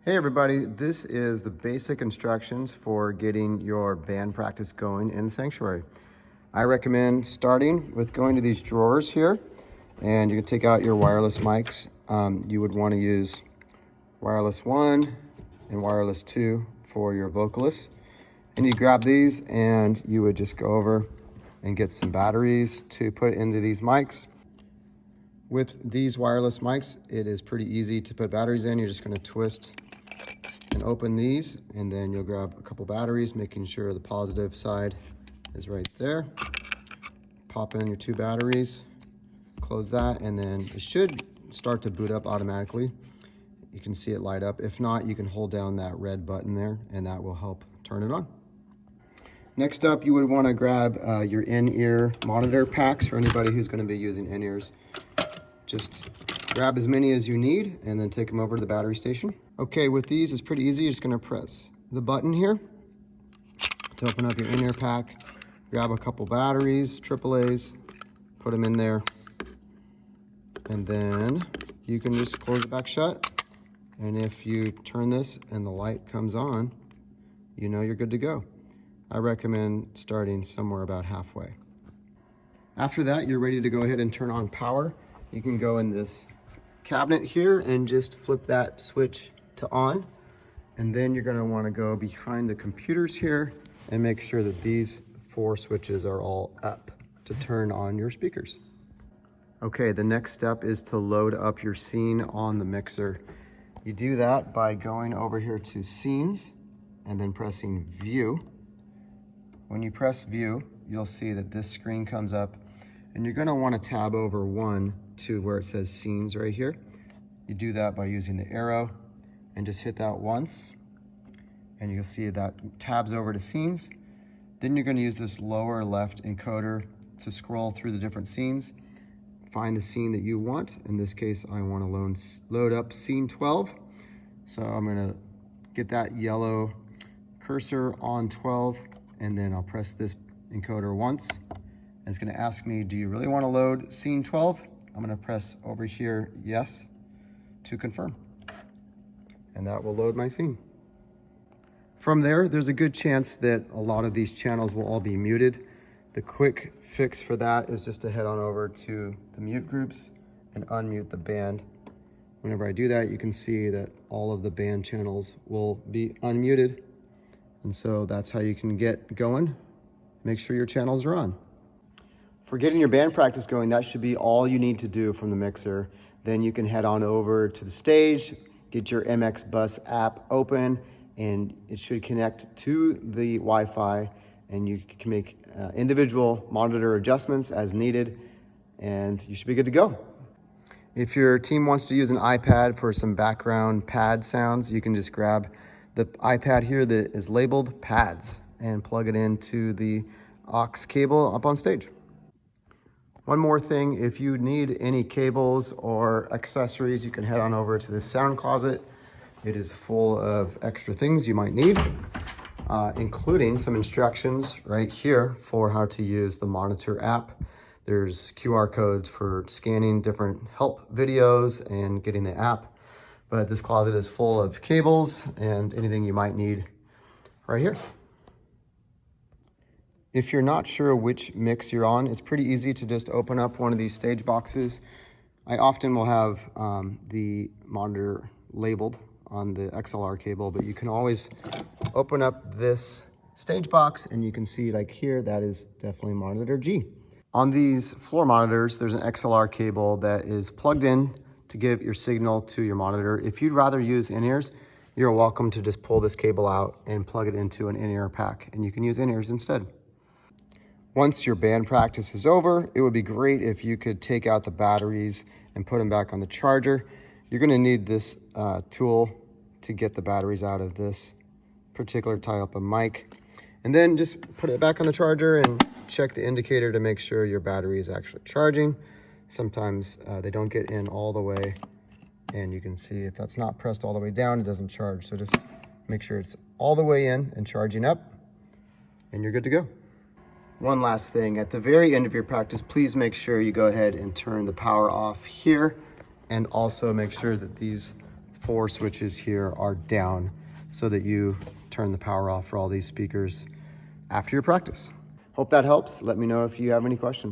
Hey everybody, this is the basic instructions for getting your band practice going in the sanctuary. I recommend starting with going to these drawers here, and you can take out your wireless mics. You would want to use wireless 1 and wireless 2 for your vocalists. And you grab these and you would just go over and get some batteries to put into these mics. With these wireless mics, it is pretty easy to put batteries in. You're just going to twist and open these, and then you'll grab a couple batteries, making sure the positive side is right there. Pop in your 2 batteries, close that, and then it should start to boot up automatically. You can see it light up. If not, you can hold down that red button there, and that will help turn it on. Next up, you would want to grab your in-ear monitor packs for anybody who's going to be using in-ears. Just grab as many as you need and then take them over to the battery station. Okay, with these, it's pretty easy. You're just gonna press the button here to open up your in-ear pack. Grab a couple batteries, AAAs, put them in there. And then you can just close it back shut. And if you turn this and the light comes on, you know you're good to go. I recommend starting somewhere about halfway. After that, you're ready to go ahead and turn on power. You can go in this cabinet here and just flip that switch to on. And then you're gonna wanna go behind the computers here and make sure that these 4 switches are all up to turn on your speakers. Okay, the next step is to load up your scene on the mixer. You do that by going over here to Scenes and then pressing View. When you press View, you'll see that this screen comes up, and you're gonna wanna tab over 1 to where it says Scenes right here. You do that by using the arrow and just hit that once, and you'll see that tabs over to Scenes. Then you're gonna use this lower left encoder to scroll through the different scenes, find the scene that you want. In this case, I wanna load up scene 12. So I'm gonna get that yellow cursor on 12, and then I'll press this encoder once. And it's gonna ask me, do you really wanna load scene 12? I'm gonna press over here, yes, to confirm. And that will load my scene. From there, there's a good chance that a lot of these channels will all be muted. The quick fix for that is just to head on over to the mute groups and unmute the band. Whenever I do that, you can see that all of the band channels will be unmuted. And so that's how you can get going. Make sure your channels are on. For getting your band practice going, that should be all you need to do from the mixer. Then you can head on over to the stage, get your MX Bus app open, and it should connect to the Wi-Fi, and you can make individual monitor adjustments as needed, and you should be good to go. If your team wants to use an iPad for some background pad sounds, you can just grab the iPad here that is labeled pads and plug it into the aux cable up on stage. One more thing, if you need any cables or accessories, you can head on over to the sound closet. It is full of extra things you might need, including some instructions right here for how to use the Monitor app. There's QR codes for scanning different help videos and getting the app. But this closet is full of cables and anything you might need right here. If you're not sure which mix you're on, it's pretty easy to just open up one of these stage boxes. I often will have the monitor labeled on the XLR cable, but you can always open up this stage box and you can see, like here, that is definitely monitor G. On these floor monitors, there's an XLR cable that is plugged in to give your signal to your monitor. If you'd rather use in-ears, you're welcome to just pull this cable out and plug it into an in-ear pack, and you can use in-ears instead. Once your band practice is over, it would be great if you could take out the batteries and put them back on the charger. You're gonna need this tool to get the batteries out of this particular type of mic. And then just put it back on the charger and check the indicator to make sure your battery is actually charging. Sometimes they don't get in all the way, and you can see if that's not pressed all the way down, it doesn't charge. So just make sure it's all the way in and charging up, and you're good to go. One last thing, at the very end of your practice, please make sure you go ahead and turn the power off here, and also make sure that these 4 switches here are down so that you turn the power off for all these speakers after your practice. Hope that helps. Let me know if you have any questions.